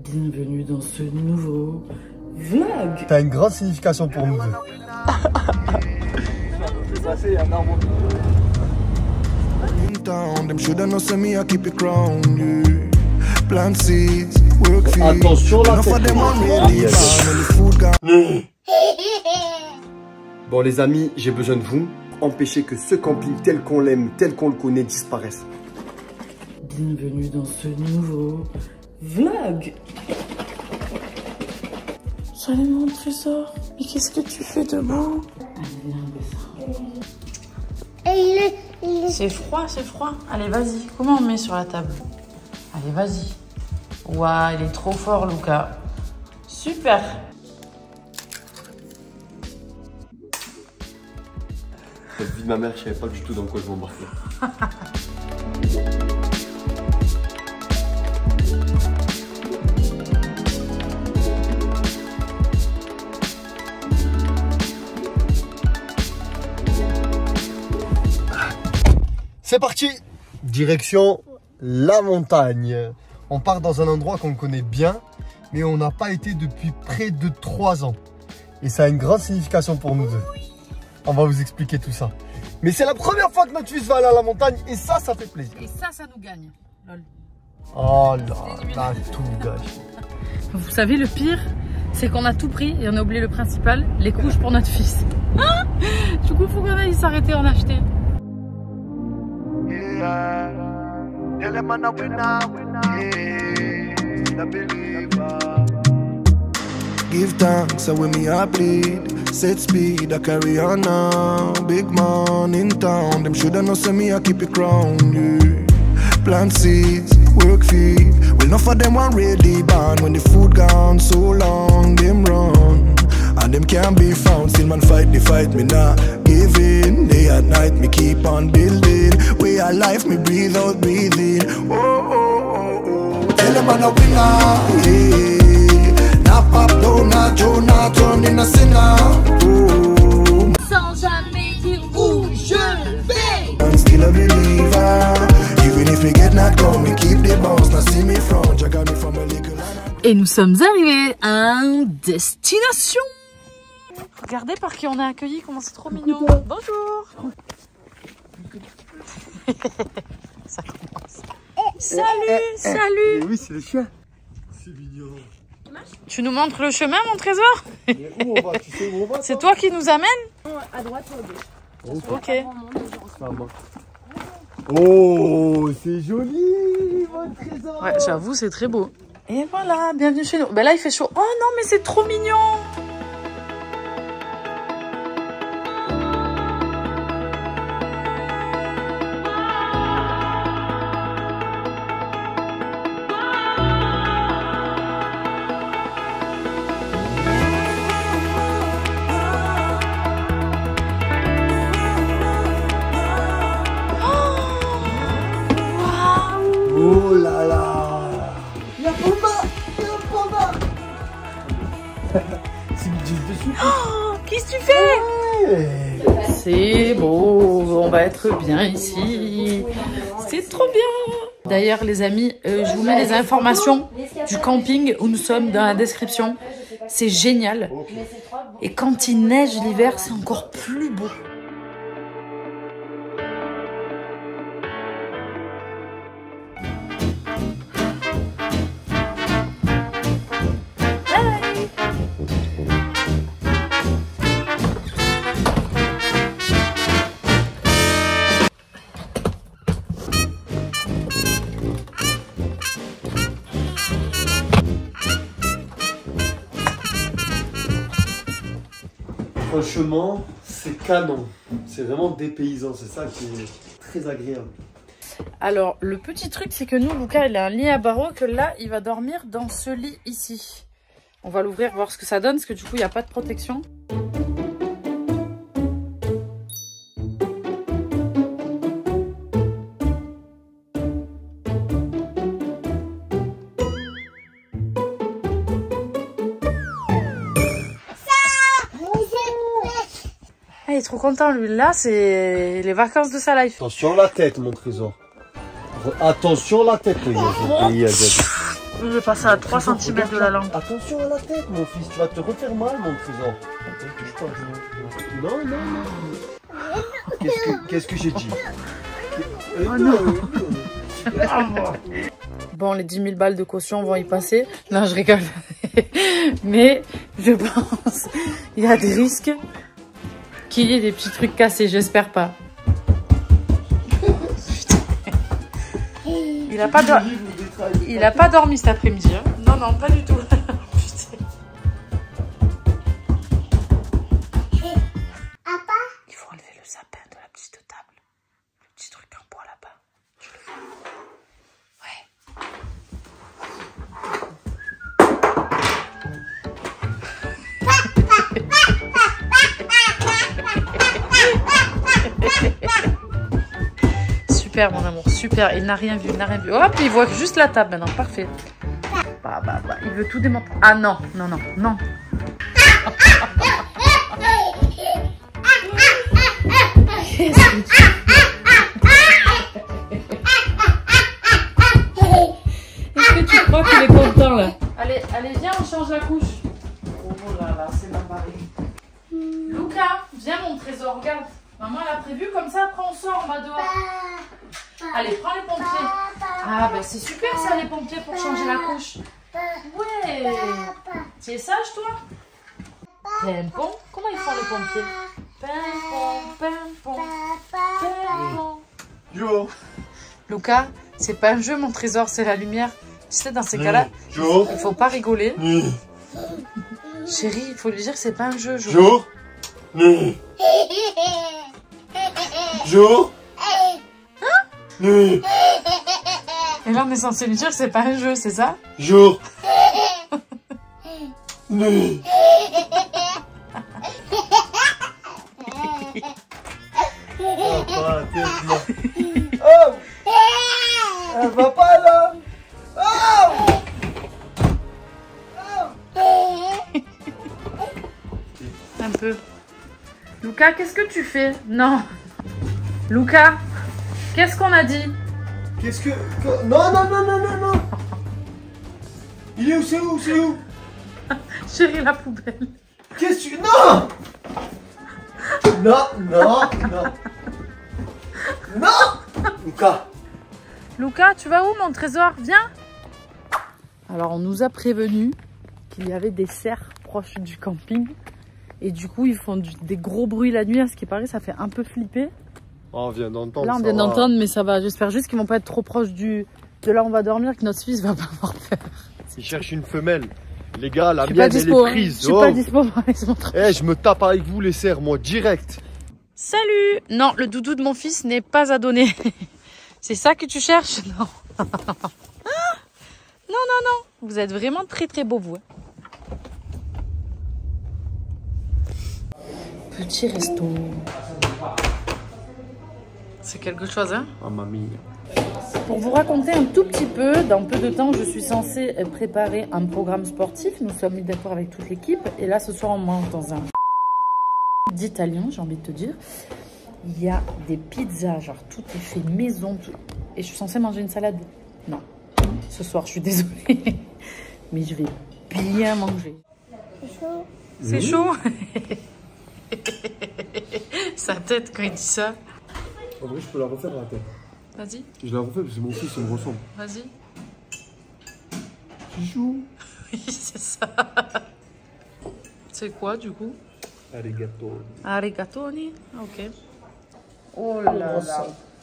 Bienvenue dans ce nouveau vlog. T'as une grande signification pour nous deux. Attention la tête. Bon les amis, j'ai besoin de vous. Empêcher que ce camping tel qu'on l'aime, tel qu'on le connaît disparaisse. Bienvenue dans ce nouveau vlog. Salut mon trésor, mais qu'est-ce que tu fais debout? Allez, viens, descends. C'est froid, c'est froid. Allez, vas-y. Comment on met sur la table? Allez, vas-y. Waouh, il est trop fort, Lucas. Super. La vie de ma mère, je savais pas du tout dans quoi je m'embarquais. C'est parti! Direction la montagne. On part dans un endroit qu'on connaît bien, mais on n'a pas été depuis près de 3 ans. Et ça a une grande signification pour nous deux. On va vous expliquer tout ça. Mais c'est la première fois que notre fils va aller à la montagne et ça fait plaisir. Et ça nous gagne. Lol. Oh là, t'as tout gâché. Vous savez, le pire, c'est qu'on a tout pris et on a oublié le principal, les couches pour notre fils. Du coup, il faut qu'on aille s'arrêter en acheter. Give thanks, so with me I bleed. Set speed, I carry on now. Big man in town, them shoulda know say me I keep it crown. Yeah. Plant seeds, work feed. Well, enough of them want ready born. When the food gone so long, them run. And them can't be found. Still man fight the fight, me not give in. Day and night, me keep on building. Way of life, me breathe out, breathing. Oh, oh, oh, oh. Tell them I'm a winner, yeah. Pop Donald, Jonah, turn in a sinner. Oh. Sans jamais dire où je vais. I'm still a believer. Even if we get knocked down, we keep the bounce. Now see me from, you got me from a little. Et nous sommes arrivés à destination. Regardez par qui on est accueillis, comment c'est trop mignon. Bonjour. Ça commence. Salut, salut. Oui, c'est le chien. C'est mignon. Tu nous montres le chemin, mon trésor? Mais où on va? Tu sais où on va? C'est toi qui nous amène? À droite ou à gauche. Ok. Oh, c'est joli, mon trésor. Ouais, j'avoue, c'est très beau. Et voilà, bienvenue chez nous. Ben là, il fait chaud. Oh non, mais c'est trop mignon. Oh là là! La panda! La panda! C'est une gifle dessus. Oh, qu'est-ce que tu fais? Ouais. C'est beau, on va être bien ici. C'est trop bien. D'ailleurs, les amis, je vous mets les informations du camping où nous sommes dans la description. C'est génial. Et quand il neige l'hiver, c'est encore plus beau. Franchement, c'est canon. C'est vraiment dépaysant. C'est ça qui est très agréable. Alors, le petit truc, c'est que nous, Lucas, il a un lit à barreaux, que là, il va dormir dans ce lit ici. On va l'ouvrir, voir ce que ça donne, parce que du coup, il n'y a pas de protection. Ah, il est trop content, lui. Là, c'est les vacances de sa life. Attention la tête, mon trésor. Attention la tête, les gars. Je vais passer à 3 cm de la lampe. Attention à la tête, mon fils, tu vas te refaire mal, mon trésor. Attends, touche pas. Non, non, non. Qu'est-ce que j'ai dit? Oh non. Bon, les 10 000 balles de caution vont y passer. Non, je rigole. Mais je pense il y a des risques qu'il y ait des petits trucs cassés. J'espère pas. Il a pas dormi cet après-midi. Hein. Non, non, pas du tout. Il faut enlever le sapin de la petite table. Le petit truc en bois là-bas. Tu le vois? Super mon amour, super, il n'a rien vu, Hop, il voit juste la table maintenant, parfait. Bah, il veut tout démontrer. Ah non, non, non, non. Qu'est-ce que tu fais? Est-ce que tu crois qu'il est content là? Allez, viens, on change la couche. Oh là là, c'est la barrière. Lucas, viens mon trésor, regarde. Maman, elle a prévu comme ça, après on sort, on va dehors. Allez, prends les pompiers. Ah, ben c'est super ça, les pompiers, pour changer la couche. Ouais. Tu es sage, toi? Pimpon. Comment ils font les pompiers? Pimpon. Jo. Lucas, c'est pas un jeu, mon trésor, c'est la lumière. Tu sais, dans ces cas-là, il faut pas rigoler. Chérie, il faut lui dire que c'est pas un jeu. Jo. Jo. Et là, on est censé lui dire que c'est pas un jeu, c'est ça? Jo. Oh, elle va pas là. Un peu. Lucas, qu'est-ce que tu fais? Non. Lucas, qu'est-ce qu'on a dit? Qu'est-ce que... Non, non, non, non, non, non. Il est où? C'est où? C'est où? Chérie, la poubelle. Qu'est-ce que tu... Non. Non, non, non. Non. Lucas. Lucas, tu vas où mon trésor? Viens. Alors, on nous a prévenu qu'il y avait des cerfs proches du camping. Et du coup, ils font des gros bruits la nuit. À ce qui paraît, ça fait un peu flipper. Oh, on vient d'entendre. Là, on vient d'entendre, mais ça va. J'espère juste qu'ils vont pas être trop proches de là où on va dormir, que notre fils va pas avoir peur. Il cherche une femelle. Les gars, la mienne, elle est prise. Je suis pas dispo. Eh, je me tape avec vous, les cerfs, moi, direct. Salut! Non, le doudou de mon fils n'est pas à donner. C'est ça que tu cherches? Non. Non, non, non. Vous êtes vraiment très, très beau, vous. Petit resto. C'est quelque chose, hein? Ah, mamie. Pour vous raconter un tout petit peu, dans peu de temps, je suis censée préparer un programme sportif. Nous sommes mis d'accord avec toute l'équipe. Et là, ce soir, on mange dans un d'italien, j'ai envie de te dire. Il y a des pizzas, genre tout est fait maison. Et je suis censée manger une salade. Non, ce soir, je suis désolée. Mais je vais bien manger. C'est chaud. C'est chaud. Sa tête quand il dit ça. En vrai, je peux la refaire la tête. Vas-y. Je la refais parce que mon fils, il me ressemble. Vas-y. Chichou. Oui, c'est ça. C'est quoi du coup? Arigato. Arigatoni. Ok. Oh là là.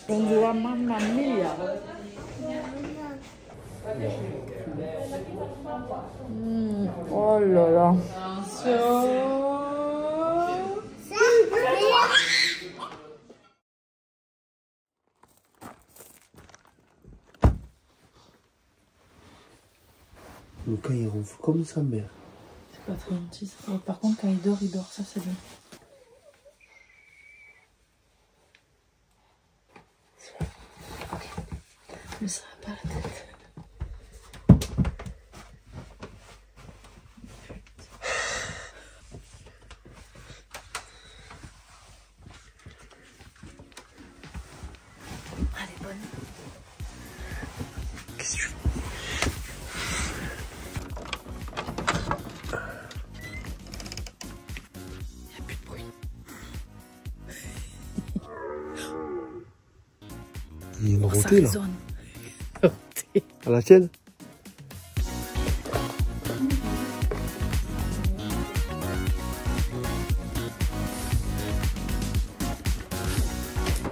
Bonjour, mamma mia. Oh là là. Lucas, il ronfle comme sa mère. C'est pas très gentil ça. Par contre, quand il dort, ça c'est bien. Ok. Mais ça va pas la tête. Allez, bonne. Qu'est-ce que tu fais? Il y a une Ça rotée là. résonne. À la tienne?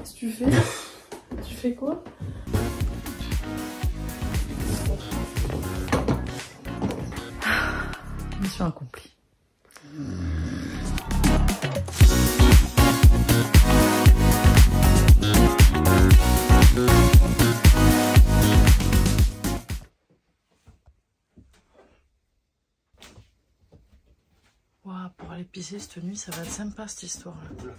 Qu'est-ce que tu fais? Tu fais quoi? Mission accomplie. Waouh, pour aller pisser cette nuit, ça va être sympa cette histoire-là.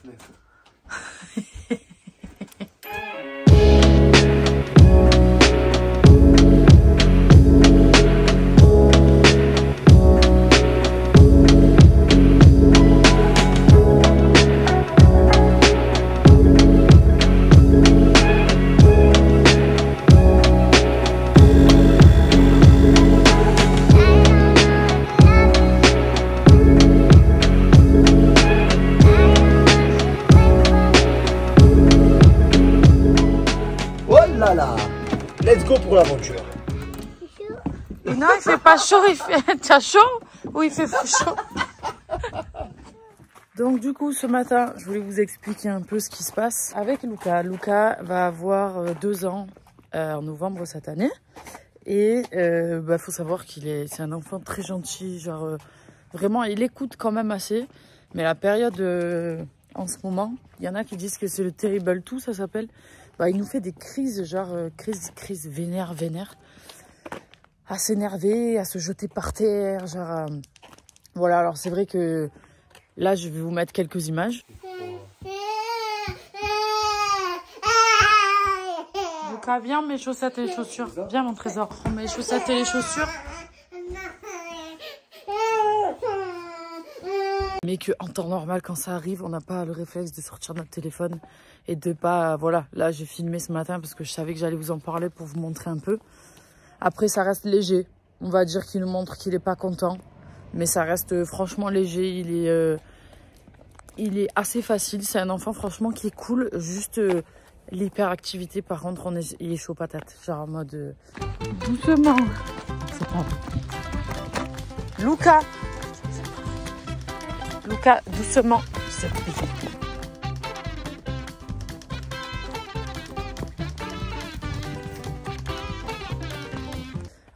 Let's go pour l'aventure. Non, il fait pas chaud, il fait... T'as chaud ou il fait chaud? Donc du coup, ce matin, je voulais vous expliquer un peu ce qui se passe avec Luca. Luca va avoir 2 ans en novembre cette année. Et faut savoir c'est un enfant très gentil. Genre, vraiment, il écoute quand même assez. Mais la période en ce moment, il y en a qui disent que c'est le terrible two, ça s'appelle. Il nous fait des crises, genre crise vénère. À s'énerver, à se jeter par terre, genre... Voilà, alors c'est vrai que là, je vais vous mettre quelques images. Lucas, viens, mes chaussettes et les chaussures. Viens, mon trésor, prends mes chaussettes et les chaussures. Mais qu'en temps normal, quand ça arrive, on n'a pas le réflexe de sortir notre téléphone et de pas... Voilà, là, j'ai filmé ce matin parce que je savais que j'allais vous en parler pour vous montrer un peu. Après, ça reste léger. On va dire qu'il nous montre qu'il n'est pas content. Mais ça reste franchement léger. Il est assez facile. C'est un enfant franchement qui est cool. Juste l'hyperactivité, par contre, il est chaud patate. Genre en mode... doucement. C'est pas bon. Luca, doucement. C'est pas bon.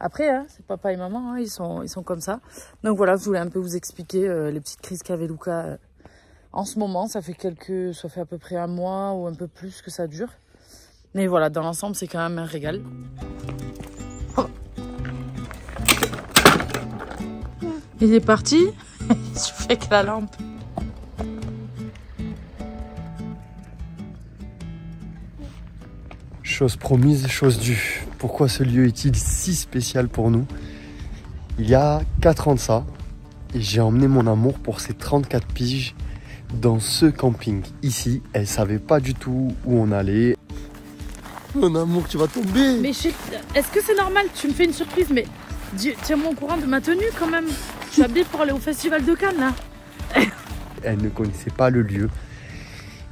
Après, hein, c'est papa et maman, hein, ils sont comme ça. Donc voilà, je voulais un peu vous expliquer les petites crises qu'avait Luca en ce moment. Ça fait à peu près 1 mois ou un peu plus que ça dure. Mais voilà, dans l'ensemble, c'est quand même un régal. Oh. Il est parti. Je fais que la lampe. Chose promise, chose due. Pourquoi ce lieu est-il si spécial pour nous? Il y a 4 ans de ça, et j'ai emmené mon amour pour ses 34 piges dans ce camping. Ici, elle savait pas du tout où on allait. Mon amour, tu vas tomber. Mais est-ce que c'est normal? Tu me fais une surprise, mais tiens-moi au courant de ma tenue quand même. Je suis habillée pour aller au festival de Cannes, là. Elle ne connaissait pas le lieu.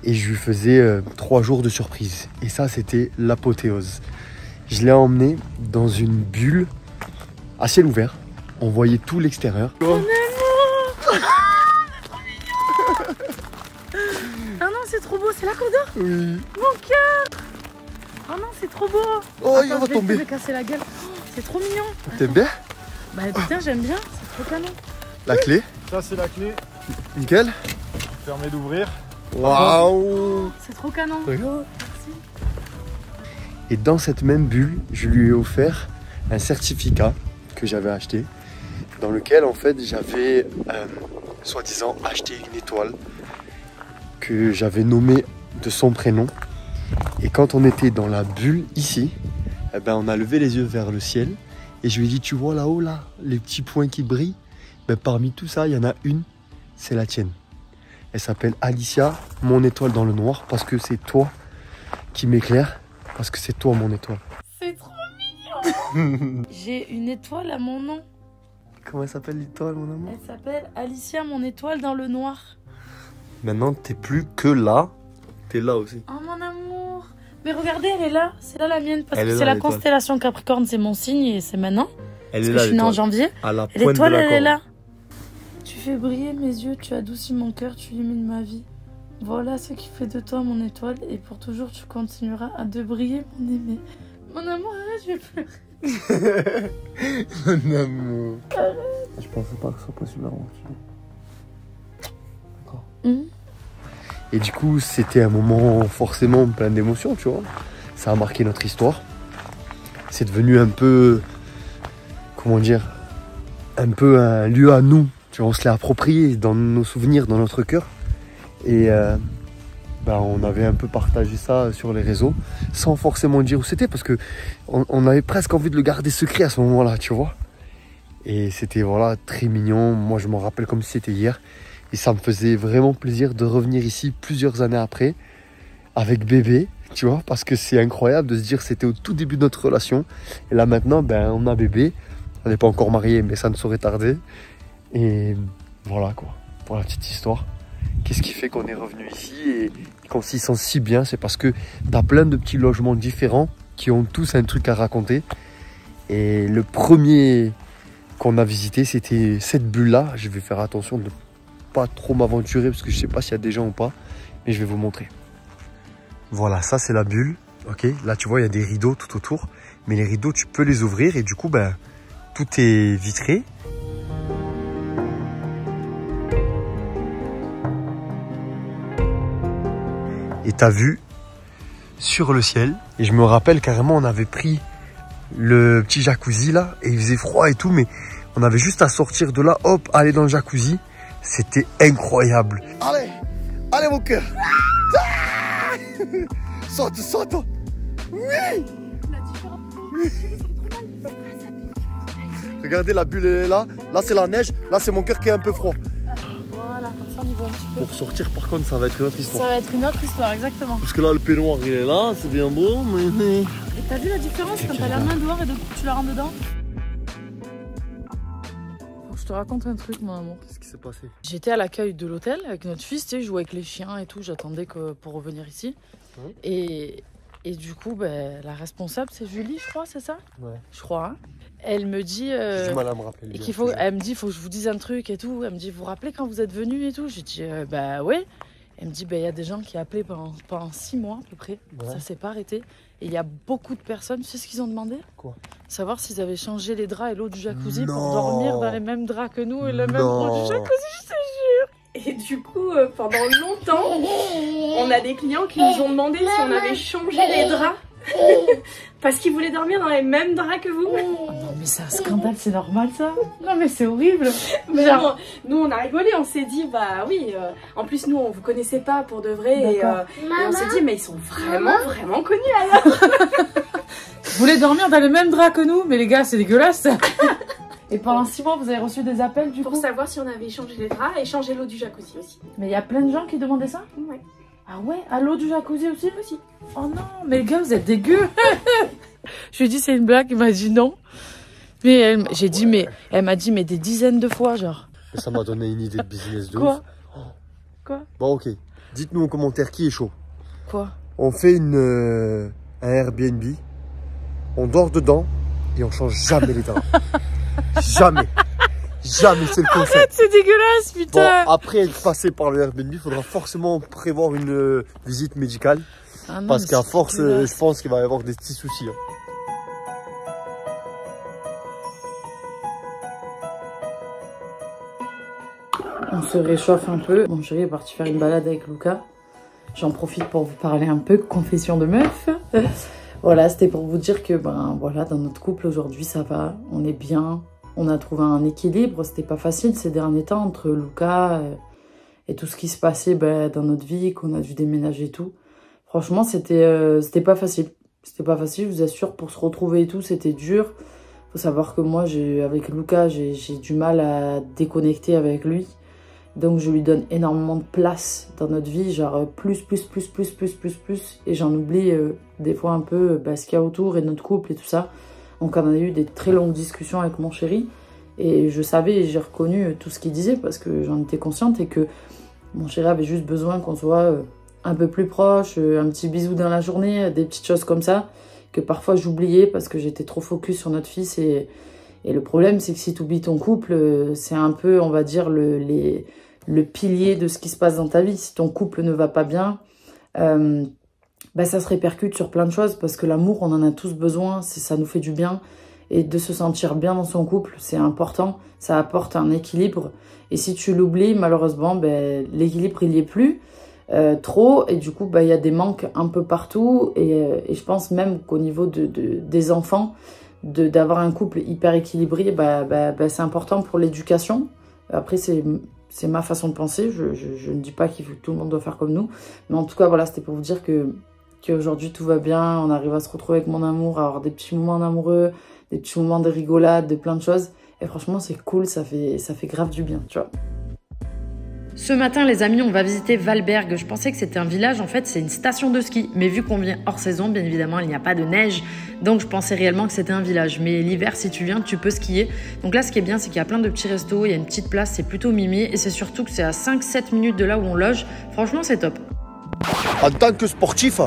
Et je lui faisais 3 jours de surprise. Et ça, c'était l'apothéose. Je l'ai emmené dans une bulle à ciel ouvert. On voyait tout l'extérieur. Mon amour. Ah non, c'est trop beau, c'est la Condor. Oui. Mon cœur. Oh non, c'est trop beau. Oh, attends, il va tomber. Je vais casser la gueule. Oh, c'est trop mignon. T'aimes bien? Bah putain, j'aime bien, c'est trop canon. La clé? Ça c'est la clé, Nickel. permet d'ouvrir. Waouh. C'est trop canon. Regarde. Et dans cette même bulle, je lui ai offert un certificat que j'avais acheté, dans lequel en fait j'avais soi-disant acheté une étoile que j'avais nommée de son prénom. Et quand on était dans la bulle ici, on a levé les yeux vers le ciel et je lui ai dit, tu vois là-haut là, les petits points qui brillent, parmi tout ça, il y en a une, c'est la tienne. Elle s'appelle Alicia, mon étoile dans le noir, parce que c'est toi qui m'éclaire, parce que c'est toi mon étoile. C'est trop mignon. J'ai une étoile à mon nom. Comment elle s'appelle l'étoile, mon amour? Elle s'appelle Alicia, mon étoile dans le noir. Maintenant, t'es plus que là, t'es là aussi. Oh mon amour. Mais regardez, elle est là. C'est là la mienne. Parce Elle que est c'est là, la l'étoile. constellation Capricorne, c'est mon signe et c'est maintenant. Elle Parce est que là, je suis née en l'étoile. janvier. À la Et pointe de l'étoile, la elle est corde. là. Tu fais briller mes yeux, tu adoucis mon cœur, tu illumines ma vie. Voilà ce qui fait de toi mon étoile. Et pour toujours, tu continueras à de briller, mon aimé. Mon amour, arrête, je vais pleurer. Mon amour. Je pensais pas que ce soit possible avant. D'accord. Et du coup, c'était un moment forcément plein d'émotions, tu vois. Ça a marqué notre histoire. C'est devenu un peu, comment dire, un peu un lieu à nous. Tu vois, on se l'est approprié dans nos souvenirs, dans notre cœur. Et on avait un peu partagé ça sur les réseaux, sans forcément dire où c'était, parce que on avait presque envie de le garder secret à ce moment-là, tu vois. Et c'était voilà très mignon. Moi, je m'en rappelle comme si c'était hier. Et ça me faisait vraiment plaisir de revenir ici plusieurs années après, avec bébé, tu vois, parce que c'est incroyable de se dire que c'était au tout début de notre relation. Et là maintenant, on a bébé. On n'est pas encore mariés, mais ça ne saurait tarder. Et voilà quoi, pour la petite histoire. Qu'est-ce qui fait qu'on est revenu ici et qu'on s'y sent si bien? C'est parce que tu as plein de petits logements différents qui ont tous un truc à raconter. Et le premier qu'on a visité, c'était cette bulle-là. Je vais faire attention de ne pas trop m'aventurer parce que je ne sais pas s'il y a des gens ou pas. Mais je vais vous montrer. Voilà, ça c'est la bulle. Ok, là tu vois, il y a des rideaux tout autour. Mais les rideaux, tu peux les ouvrir et du coup, tout est vitré. Et t'as vu sur le ciel. Et je me rappelle carrément, on avait pris le petit jacuzzi là. Et il faisait froid et tout. Mais on avait juste à sortir de là. Hop, aller dans le jacuzzi. C'était incroyable. Allez, allez mon cœur. Saute, saute. Oui. Regardez, la bulle elle est là. Là c'est la neige. Là c'est mon cœur qui est un peu froid. Voilà, comme ça on y voit un petit peu. Pour sortir par contre, ça va être une autre histoire. Ça va être une autre histoire, exactement. Parce que là, le peignoir, il est là, c'est bien beau, mais... Et t'as vu la différence quand t'as la main dehors et de tu la rentres dedans? Faut que je te raconte un truc, mon amour. Qu'est-ce qui s'est passé? J'étais à l'accueil de l'hôtel avec notre fils, tu sais, je jouais avec les chiens et tout, j'attendais pour revenir ici. Ouais. Et du coup, la responsable, c'est Julie, je crois, c'est ça? Ouais. Je crois, hein. Elle me dit... J'ai du mal à me rappeler. elle me dit, faut que je vous dise un truc et tout. Elle me dit, vous vous rappelez quand vous êtes venus et tout? J'ai dit, ouais. Elle me dit, il y a des gens qui appelaient pendant 6 mois à peu près. Ouais. Ça s'est pas arrêté. Et il y a beaucoup de personnes, tu sais ce qu'ils ont demandé? Quoi? Savoir s'ils avaient changé les draps et l'eau du jacuzzi Non. pour dormir dans les mêmes draps que nous et le même Non. eau du jacuzzi, je te jure. Et du coup, pendant longtemps, on a des clients qui nous ont demandé si on avait changé les draps. Parce qu'ils voulaient dormir dans les mêmes draps que vous. Oh non mais c'est un scandale, c'est normal ça? Non mais c'est horrible. Mais non, nous on a rigolé, on s'est dit bah oui, en plus nous on vous connaissait pas pour de vrai et on s'est dit mais ils sont vraiment connus alors. Vous voulez dormir dans les mêmes draps que nous? Mais les gars c'est dégueulasse. Et pendant 6 mois vous avez reçu des appels du Pour coup? savoir si on avait changé les draps et changé l'eau du jacuzzi aussi. Mais il y a plein de gens qui demandaient ça? Ouais. Ah ouais? À l'eau du jacuzzi aussi? Aussi. Oh non, mais les gars, vous êtes dégueux. Je lui ai dit, c'est une blague. Il m'a dit non. Mais elle m'a dit, mais des dizaines de fois, genre. Et ça m'a donné une idée de business de Quoi? ouf. Quoi? Bon, ok. Dites-nous en commentaire qui est chaud. Quoi? On fait un Airbnb. On dort dedans et on change jamais les draps. Jamais. Jamais, c'est le concept. C'est dégueulasse, putain. Bon, après être passé par le Airbnb, il faudra forcément prévoir une visite médicale. Ah non, Parce mais qu'à c'est force, dégueulasse. je pense qu'il va y avoir des petits soucis. Hein. On se réchauffe un peu. Mon chéri est parti faire une balade avec Lucas. J'en profite pour vous parler un peu confession de meuf. Voilà, c'était pour vous dire que voilà, dans notre couple aujourd'hui ça va, on est bien. On a trouvé un équilibre, c'était pas facile ces derniers temps entre Lucas et tout ce qui se passait dans notre vie, qu'on a dû déménager et tout. Franchement, c'était pas facile. C'était pas facile, je vous assure, pour se retrouver et tout, c'était dur. Faut savoir que moi, avec Lucas, j'ai du mal à déconnecter avec lui. Donc je lui donne énormément de place dans notre vie, genre plus. Et j'en oublie des fois un peu ce qu'il y a autour et notre couple et tout ça. Donc on a eu des très longues discussions avec mon chéri. Et je savais et j'ai reconnu tout ce qu'il disait parce que j'en étais consciente et que mon chéri avait juste besoin qu'on soit un peu plus proche, un petit bisou dans la journée, des petites choses comme ça, que parfois j'oubliais parce que j'étais trop focus sur notre fils. Et le problème, c'est que si tu oublies ton couple, c'est un peu, on va dire, le pilier de ce qui se passe dans ta vie. Si ton couple ne va pas bien, bah ça se répercute sur plein de choses, parce que l'amour, on en a tous besoin, ça nous fait du bien. Et de se sentir bien dans son couple, c'est important, ça apporte un équilibre. Et si tu l'oublies, malheureusement, ben, l'équilibre, il n'y est plus trop. Et du coup, ben, y a des manques un peu partout. Et je pense même qu'au niveau des enfants, d'avoir un couple hyper équilibré, c'est important pour l'éducation. Après, c'est ma façon de penser. Je ne dis pas que tout le monde doit faire comme nous. Mais en tout cas, voilà, c'était pour vous dire qu'aujourd'hui, tout va bien. On arrive à se retrouver avec mon amour, à avoir des petits moments amoureux, des petits moments de rigolade, de plein de choses. Et franchement, c'est cool, ça fait grave du bien, tu vois. Ce matin, les amis, on va visiter Valberg. Je pensais que c'était un village, en fait, c'est une station de ski. Mais vu qu'on vient hors saison, bien évidemment, il n'y a pas de neige. Donc, je pensais réellement que c'était un village. Mais l'hiver, si tu viens, tu peux skier. Donc là, ce qui est bien, c'est qu'il y a plein de petits restos, il y a une petite place, c'est plutôt mimé. Et c'est surtout que c'est à 5-7 minutes de là où on loge. Franchement, c'est top. En tant que sportif,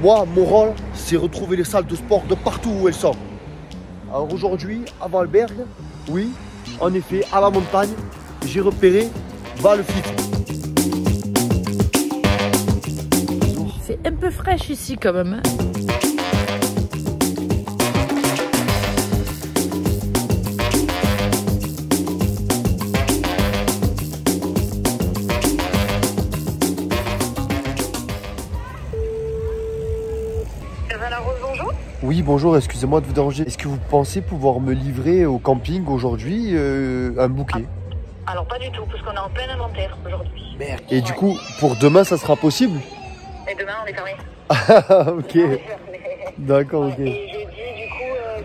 moi, mon rôle, c'est retrouver les salles de sport de partout où elles sont. Alors aujourd'hui, à Valberg, oui, en effet, à la montagne, j'ai repéré Valfit. C'est un peu fraîche ici quand même. Hein. Oui, bonjour, excusez-moi de vous déranger. Est-ce que vous pensez pouvoir me livrer au camping aujourd'hui un bouquet? Alors pas du tout, parce qu'on est en plein inventaire aujourd'hui. Merde. Et du coup, pour demain, ça sera possible? Et demain, on est fermé. Ah, ok. D'accord, ok. Et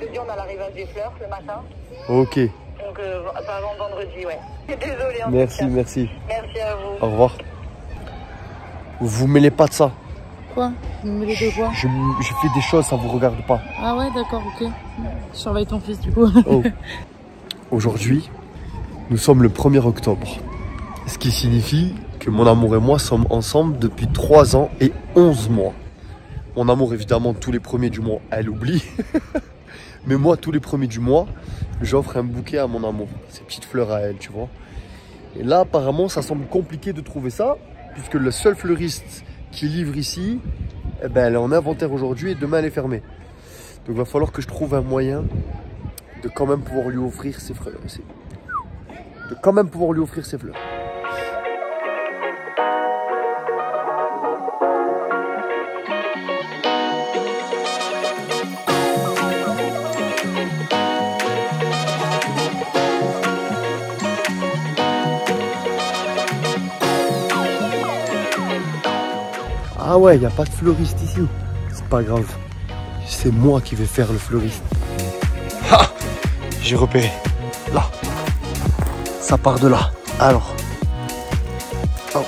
jeudi, on a l'arrivage des fleurs le matin. Ok. Donc pas avant vendredi, ouais. Désolée en Merci, tout cas. merci. Merci à vous. Au revoir. Vous mêlez pas de ça. Quoi? Vous me mêlez de quoi? Je fais des choses, ça vous regarde pas. Ah ouais, d'accord, ok. Je surveille ton fils du coup. Oh. Aujourd'hui, nous sommes le 1er octobre. Ce qui signifie que mon amour et moi sommes ensemble depuis 3 ans et 11 mois. Mon amour, évidemment, tous les premiers du mois, elle oublie. Mais moi, tous les premiers du mois, j'offre un bouquet à mon amour. Ces petites fleurs à elle, tu vois. Et là, apparemment, ça semble compliqué de trouver ça, puisque le seul fleuriste qui livre ici, eh ben, elle est en inventaire aujourd'hui et demain, elle est fermée. Donc, il va falloir que je trouve un moyen de quand même pouvoir lui offrir ses fleurs. Ah ouais, il n'y a pas de fleuriste ici. C'est pas grave. C'est moi qui vais faire le fleuriste. Ah, j'ai repéré. Là. Ça part de là. Alors. Oh,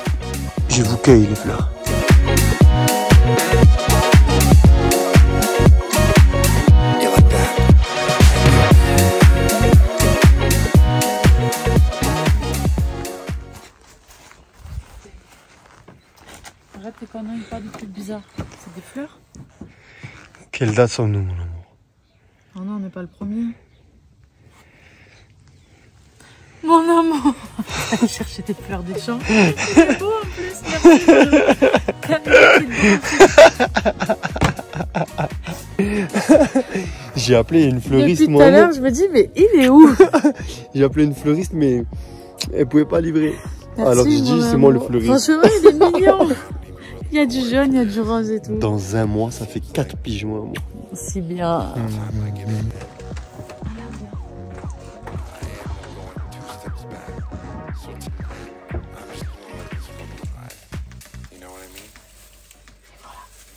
je vous cueille les fleurs. Arrête tes conneries, pas de trucs bizarres. C'est des fleurs? Quelle date sommes-nous, mon amour? Oh non, on n'est pas le premier. Mon amour! Allez chercher des fleurs des champs. C'est beau en plus, merci. J'ai appelé une fleuriste, Depuis tout à l'heure, je me dis, mais il est où? J'ai appelé une fleuriste, mais elle pouvait pas livrer. Merci, alors j'ai dit, c'est moi le fleuriste. Franchement, il est mignon. Il y a du jaune, il y a du rose et tout. Dans un mois, ça fait 4 piges, mon amour. Si bien.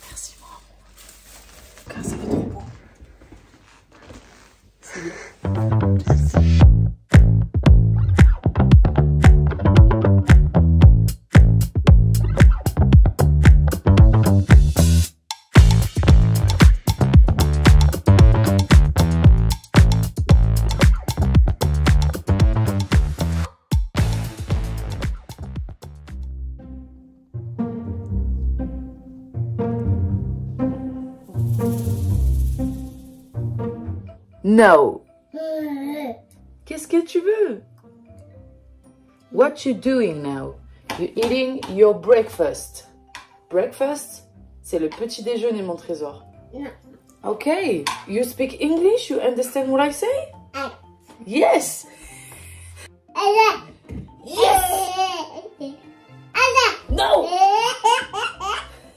Merci, maman. Ça fait trop beau. C'est bien. No. Qu'est-ce que tu veux? What you doing now? You're eating your breakfast. Breakfast, c'est le petit déjeuner, mon trésor. No. Okay. You speak English? You understand what I say? Yes. Yes. No.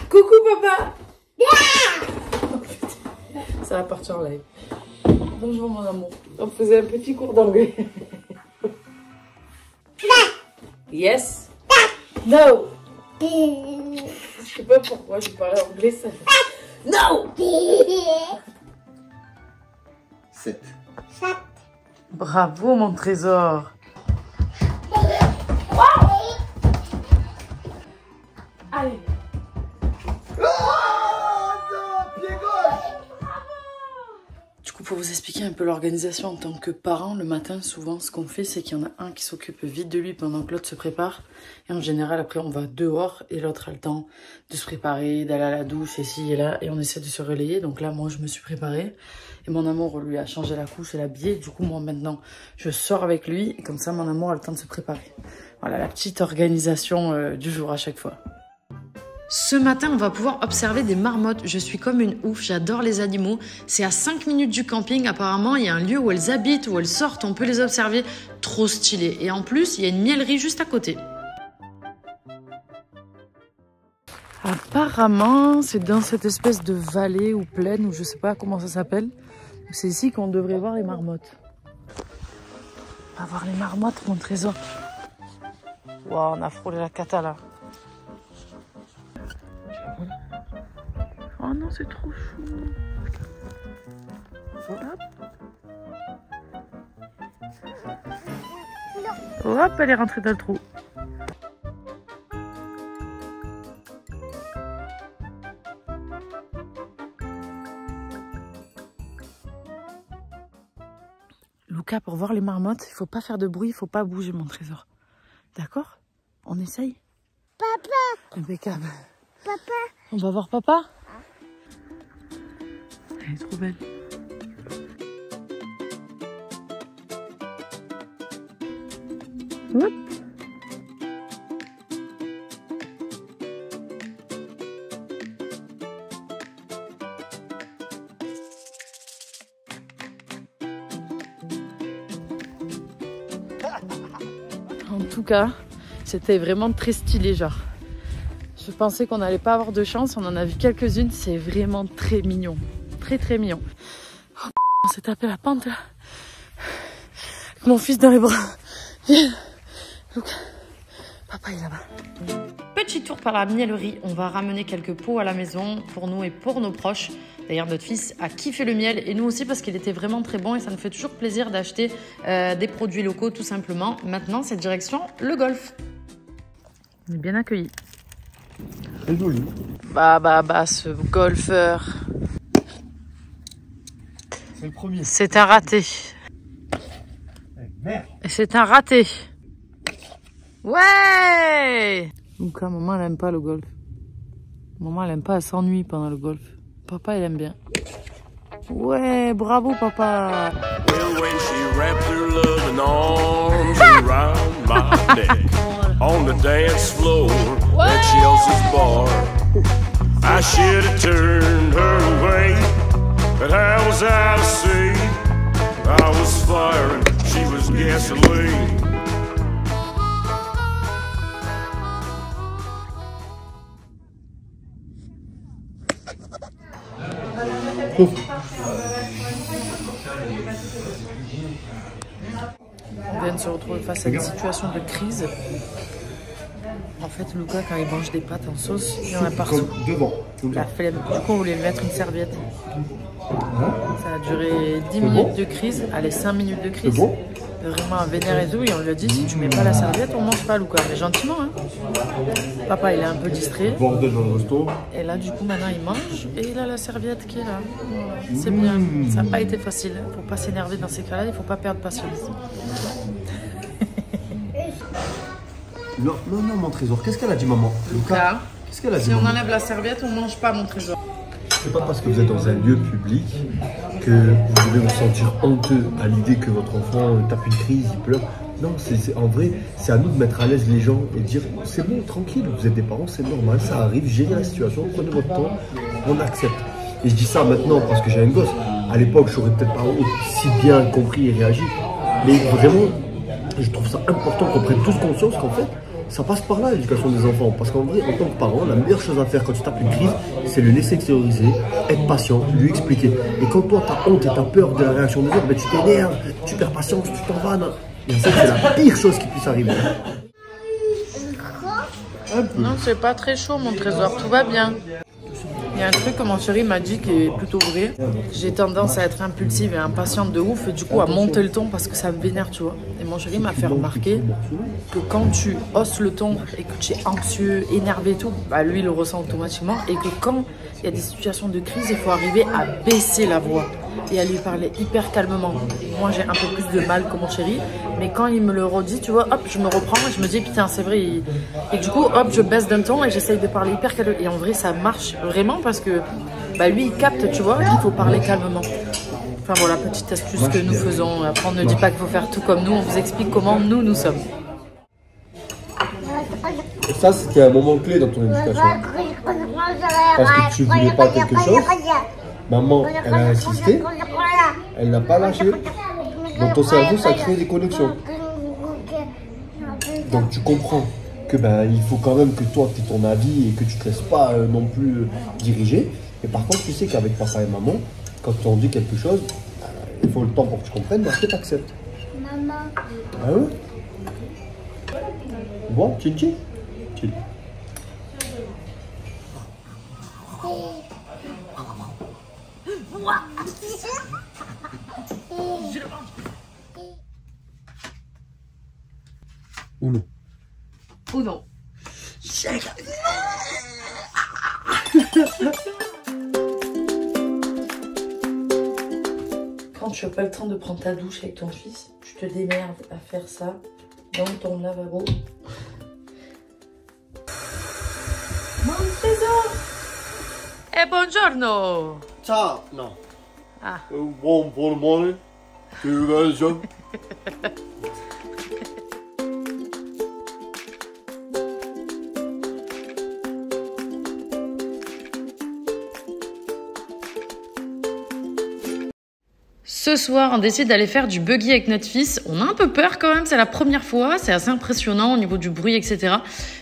Coucou, papa. Ça va partir en live. Bonjour, mon amour. On faisait un petit cours d'anglais. Yes. No. Je sais pas pourquoi je parlais anglais, ça. No. 7. Bravo, mon trésor. Allez. Du coup, pour vous expliquer un peu l'organisation en tant que parent, le matin, souvent, ce qu'on fait, c'est qu'il y en a un qui s'occupe vite de lui pendant que l'autre se prépare. Et en général, après, on va dehors et l'autre a le temps de se préparer, d'aller à la douche, ici et là. Et on essaie de se relayer. Donc là, moi, je me suis préparée. Et mon amour, lui, a changé la couche et l'habillé. Du coup, moi, maintenant, je sors avec lui. Et comme ça, mon amour a le temps de se préparer. Voilà, la petite organisation du jour à chaque fois. Ce matin, on va pouvoir observer des marmottes. Je suis comme une ouf, j'adore les animaux. C'est à 5 minutes du camping. Apparemment, il y a un lieu où elles habitent, où elles sortent. On peut les observer. Trop stylé. Et en plus, il y a une mielerie juste à côté. Apparemment, c'est dans cette espèce de vallée ou plaine, ou je sais pas comment ça s'appelle. C'est ici qu'on devrait voir les marmottes. On va voir les marmottes, mon trésor. Wow, on a frôlé la cata là. Oh non, c'est trop chou. Hop. Hop, elle est rentrée dans le trou. Lucas, pour voir les marmottes, il faut pas faire de bruit, il faut pas bouger, mon trésor. D'accord? On essaye? Papa. Impeccable. Papa. On va voir papa? Elle est trop belle. Hop. En tout cas, c'était vraiment très stylé, genre. Je pensais qu'on n'allait pas avoir de chance, on en a vu quelques-unes, c'est vraiment très mignon. Très très mignon. Oh, on s'est tapé la pente là. Avec mon fils dans les bras. Viens. Luca. Papa est là-bas. Petit tour par la mielerie. On va ramener quelques pots à la maison pour nous et pour nos proches. D'ailleurs, notre fils a kiffé le miel et nous aussi parce qu'il était vraiment très bon et ça nous fait toujours plaisir d'acheter des produits locaux tout simplement. Maintenant, c'est direction le golf. On est bien accueillis. C'est joli. Bah, ce golfeur. C'est le premier. C'est un raté. Merde. C'est un raté. Ouais. Luca, maman, elle aime pas le golf. Maman, elle aime pas, elle s'ennuie pendant le golf. Papa, il aime bien. Ouais, bravo, papa. Well, when she wrapped her loving arms around my neck on the dance floor at Chelsea's bar, I should have turned her away, but how was I to see? I was fire and she was gasoline. On vient de se retrouver face à une situation de crise. En fait, Luca, quand il mange des pâtes en sauce, il y en a partout. Devant. La flemme. Du coup, on voulait lui mettre une serviette. Ça a duré 10 minutes de crise. Allez, 5 minutes de crise. Vraiment vénère et tout. Et on lui a dit, si tu mets pas la serviette, on mange pas, Luca. Mais gentiment, hein. Papa, il est un peu distrait. Bordel dans le resto. Et là, du coup, maintenant, il mange. Et il a la serviette qui est là. Voilà. C'est bien. Ça n'a pas été facile. Faut pas s'énerver dans ces cas-là. Il faut pas perdre patience. Non, non, non, mon trésor. Qu'est-ce qu'elle a dit, maman? Luca, Qu'est-ce qu'elle a dit, si on maman? enlève la serviette, on mange pas, mon trésor. c'est pas parce que vous êtes dans un lieu public que vous devez vous sentir honteux à l'idée que votre enfant tape une crise, il pleure. Non, en vrai, c'est à nous de mettre à l'aise les gens et de dire c'est bon, tranquille, vous êtes des parents, c'est normal, ça arrive, gérez la situation, prenez votre temps, on accepte. Et je dis ça maintenant parce que j'ai un gosse. À l'époque, j'aurais peut-être pas si bien compris et réagi. Mais vraiment, je trouve ça important qu'on prenne tous conscience qu'en fait, ça passe par là l'éducation des enfants. Parce qu'en vrai, en tant que parent, la meilleure chose à faire quand tu tapes une crise, c'est le laisser extérioriser, être patient, lui expliquer. Et quand toi, t'as honte et t'as peur de la réaction des autres, ben, tu t'énerves, tu perds patience, tu t'en vas. Et ça, c'est la pire chose qui puisse arriver. Non, c'est pas très chaud, mon trésor. Tout va bien. Il y a un truc que mon chéri m'a dit qui est plutôt vrai. J'ai tendance à être impulsive et impatiente de ouf et du coup à monter le ton parce que ça me vénère, tu vois. Et mon chéri m'a fait remarquer que quand tu hausses le ton et que tu es anxieux, énervé et tout, bah lui il le ressent automatiquement. Et que quand il y a des situations de crise, il faut arriver à baisser la voix et à lui parler hyper calmement. Moi j'ai un peu plus de mal que mon chéri, mais quand il me le redit, tu vois, hop, je me reprends et je me dis putain c'est vrai. Et du coup hop, je baisse d'un ton et j'essaye de parler hyper calmement. Et en vrai ça marche vraiment parce que bah, lui il capte, tu vois, il faut parler calmement. Enfin voilà, petite astuce que nous faisons. Après on ne dit pas qu'il faut faire tout comme nous, on vous explique comment nous sommes. Et ça c'était un moment clé dans ton éducation. Parce que tu voulais pas quelque chose. Maman, elle a insisté, elle n'a pas lâché. Dans ton cerveau, ça crée des connexions. Donc tu comprends que il faut quand même que toi tu aies ton avis et que tu te laisses pas non plus diriger. Et par contre, tu sais qu'avec papa et maman, quand on dit quelque chose, il faut le temps pour que tu comprennes, mais après tu acceptes. Maman. Ah ouais? Bon, Tchinchi? Ou non? Ou non? Quand tu n'as pas le temps de prendre ta douche avec ton fils, tu te démerdes à faire ça dans ton lavabo. Mon trésor! E buongiorno! Ciao! Non. Ah. Bon morning. Tu vas bien? Ce soir, on décide d'aller faire du buggy avec notre fils. On a un peu peur quand même, c'est la première fois. C'est assez impressionnant au niveau du bruit, etc.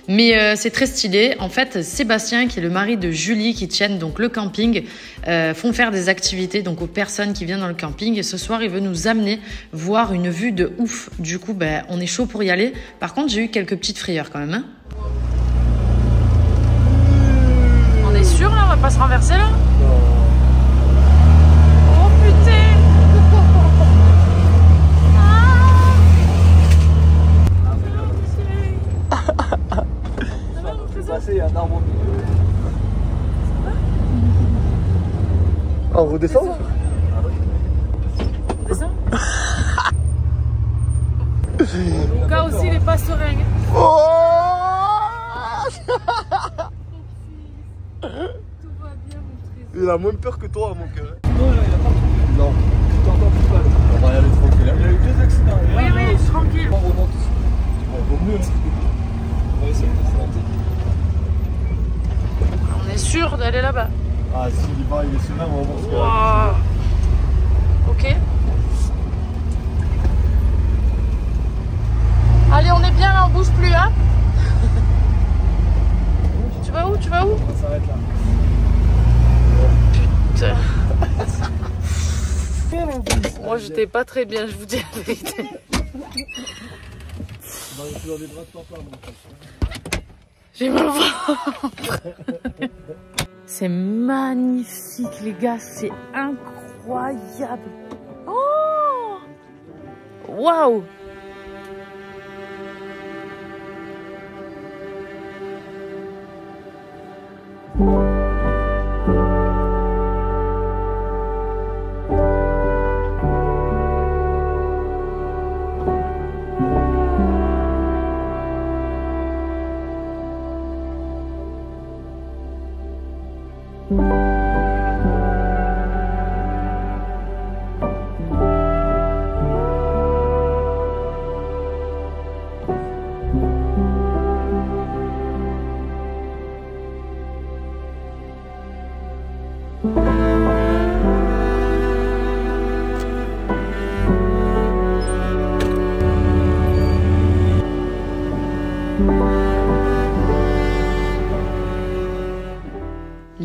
Mais c'est très stylé. En fait, Sébastien, qui est le mari de Julie, qui tiennent donc le camping, font faire des activités donc aux personnes qui viennent dans le camping. Et ce soir, il veut nous amener voir une vue de ouf. Du coup, on est chaud pour y aller. Par contre, j'ai eu quelques petites frayeurs quand même. Hein. On est sûr là, on va pas se renverser là? On redescend? On descend? Lucas aussi, il est pas serein. Oh Tout va bien, mon trésor. il a moins peur que toi, mon cœur. Non, tu t'entends plus mal. On va y aller tranquille. Il y a eu 2 accidents. Oui, je suis tranquille. On remonte ici. Vaut mieux. On va essayer de se monter. On est sûr d'aller là-bas. Ah, s'il y va, il est serein, on va voir ce qu'il y a. Ok. Allez, on est bien là, on bouge plus, hein. Tu vas où? On s'arrête là. Putain. Moi, j'étais pas très bien, je vous dis la vérité. Dans les bras de papa, mon frère. J'ai mal au ventre. C'est magnifique, les gars, c'est incroyable. Oh! Waouh!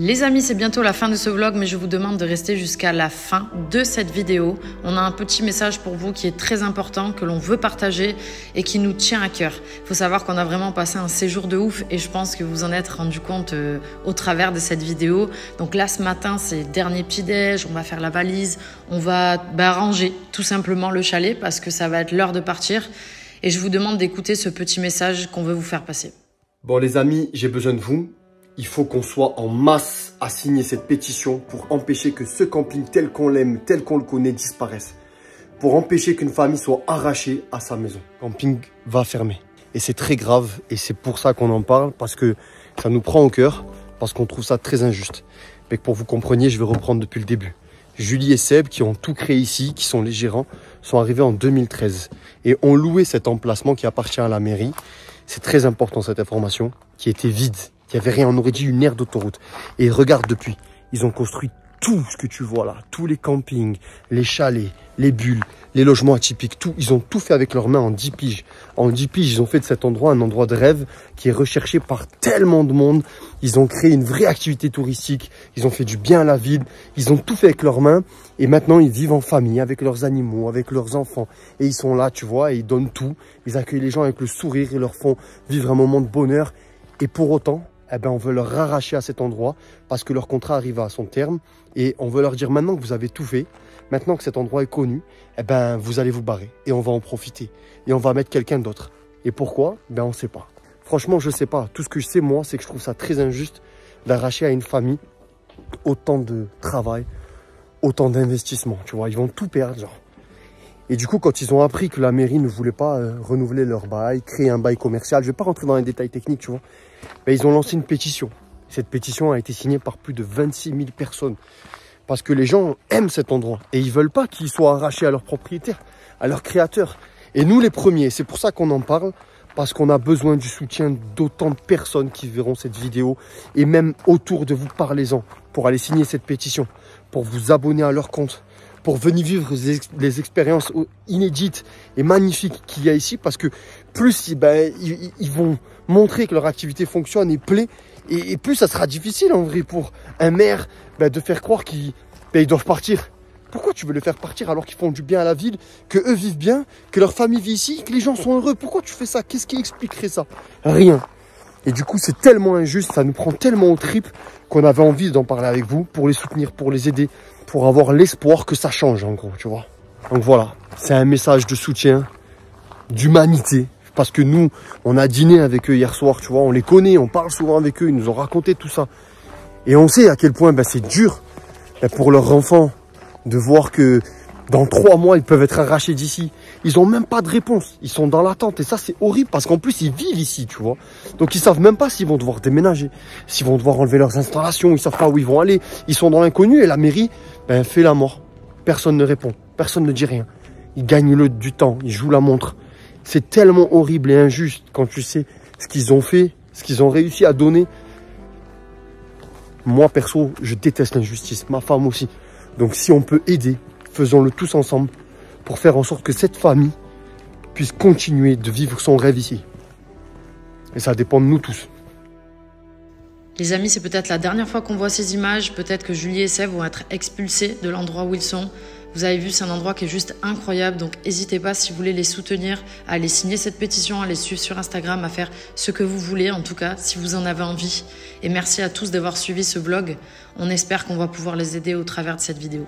Les amis, c'est bientôt la fin de ce vlog, mais je vous demande de rester jusqu'à la fin de cette vidéo. On a un petit message pour vous qui est très important, que l'on veut partager et qui nous tient à cœur. Il faut savoir qu'on a vraiment passé un séjour de ouf et je pense que vous en êtes rendu compte au travers de cette vidéo. Donc là, ce matin, c'est le dernier petit-déj, on va faire la valise, on va ranger tout simplement le chalet parce que ça va être l'heure de partir. Et je vous demande d'écouter ce petit message qu'on veut vous faire passer. Bon les amis, j'ai besoin de vous. Il faut qu'on soit en masse à signer cette pétition pour empêcher que ce camping tel qu'on l'aime, tel qu'on le connaît, disparaisse. Pour empêcher qu'une famille soit arrachée à sa maison. Le camping va fermer. Et c'est très grave et c'est pour ça qu'on en parle, parce que ça nous prend au cœur, parce qu'on trouve ça très injuste. Mais pour que vous compreniez, je vais reprendre depuis le début. Julie et Seb, qui ont tout créé ici, qui sont les gérants, sont arrivés en 2013 et ont loué cet emplacement qui appartient à la mairie. C'est très important cette information, qui était vide. Il n'y avait rien, on aurait dit une aire d'autoroute. Et regarde depuis, ils ont construit tout ce que tu vois là, tous les campings, les chalets, les bulles, les logements atypiques, tout. Ils ont tout fait avec leurs mains en 10 piges. En 10 piges, ils ont fait de cet endroit un endroit de rêve qui est recherché par tellement de monde. Ils ont créé une vraie activité touristique, ils ont fait du bien à la ville, ils ont tout fait avec leurs mains. Et maintenant, ils vivent en famille, avec leurs animaux, avec leurs enfants. Et ils sont là, tu vois, et ils donnent tout. Ils accueillent les gens avec le sourire et leur font vivre un moment de bonheur. Et pour autant, eh ben, on veut leur arracher à cet endroit parce que leur contrat arrive à son terme et on veut leur dire maintenant que vous avez tout fait, maintenant que cet endroit est connu, eh ben, vous allez vous barrer et on va en profiter et on va mettre quelqu'un d'autre. Et pourquoi? Ben, on ne sait pas. Franchement, je ne sais pas. Tout ce que je sais, moi, c'est que je trouve ça très injuste d'arracher à une famille autant de travail, autant d'investissement. Tu vois, ils vont tout perdre, genre. Et du coup, quand ils ont appris que la mairie ne voulait pas renouveler leur bail, créer un bail commercial, je ne vais pas rentrer dans les détails techniques, tu vois, ben, ils ont lancé une pétition. Cette pétition a été signée par plus de 26 000 personnes. Parce que les gens aiment cet endroit et ils ne veulent pas qu'il soit arraché à leurs propriétaires, à leurs créateurs. Et nous les premiers, c'est pour ça qu'on en parle, parce qu'on a besoin du soutien d'autant de personnes qui verront cette vidéo. Et même autour de vous, parlez-en pour aller signer cette pétition, pour vous abonner à leur compte, pour venir vivre les expériences inédites et magnifiques qu'il y a ici, parce que plus ils vont montrer que leur activité fonctionne et plaît, et plus ça sera difficile en vrai pour un maire de faire croire qu'ils doivent partir. Pourquoi tu veux le faire partir alors qu'ils font du bien à la ville, que eux vivent bien, que leur famille vit ici, que les gens sont heureux? Pourquoi tu fais ça? Qu'est-ce qui expliquerait ça? Rien. Et du coup, c'est tellement injuste, ça nous prend tellement aux tripes qu'on avait envie d'en parler avec vous pour les soutenir, pour les aider, pour avoir l'espoir que ça change en gros, tu vois. Donc voilà, c'est un message de soutien, d'humanité. Parce que nous, on a dîné avec eux hier soir, tu vois, on les connaît, on parle souvent avec eux, ils nous ont raconté tout ça. Et on sait à quel point c'est dur pour leurs enfants de voir que dans 3 mois, ils peuvent être arrachés d'ici. Ils n'ont même pas de réponse, ils sont dans l'attente. Et ça, c'est horrible parce qu'en plus, ils vivent ici, tu vois. Donc, ils savent même pas s'ils vont devoir déménager, s'ils vont devoir enlever leurs installations, ils savent pas où ils vont aller. Ils sont dans l'inconnu et la mairie fait la mort. Personne ne répond, personne ne dit rien. Ils gagnent du temps, ils jouent la montre. C'est tellement horrible et injuste quand tu sais ce qu'ils ont fait, ce qu'ils ont réussi à donner. Moi, perso, je déteste l'injustice. Ma femme aussi. Donc, si on peut aider, faisons-le tous ensemble pour faire en sorte que cette famille puisse continuer de vivre son rêve ici. Et ça dépend de nous tous. Les amis, c'est peut-être la dernière fois qu'on voit ces images. Peut-être que Julie et Seb vont être expulsés de l'endroit où ils sont. Vous avez vu, c'est un endroit qui est juste incroyable. Donc, n'hésitez pas, si vous voulez les soutenir, à aller signer cette pétition, à les suivre sur Instagram, à faire ce que vous voulez, en tout cas, si vous en avez envie. Et merci à tous d'avoir suivi ce vlog. On espère qu'on va pouvoir les aider au travers de cette vidéo.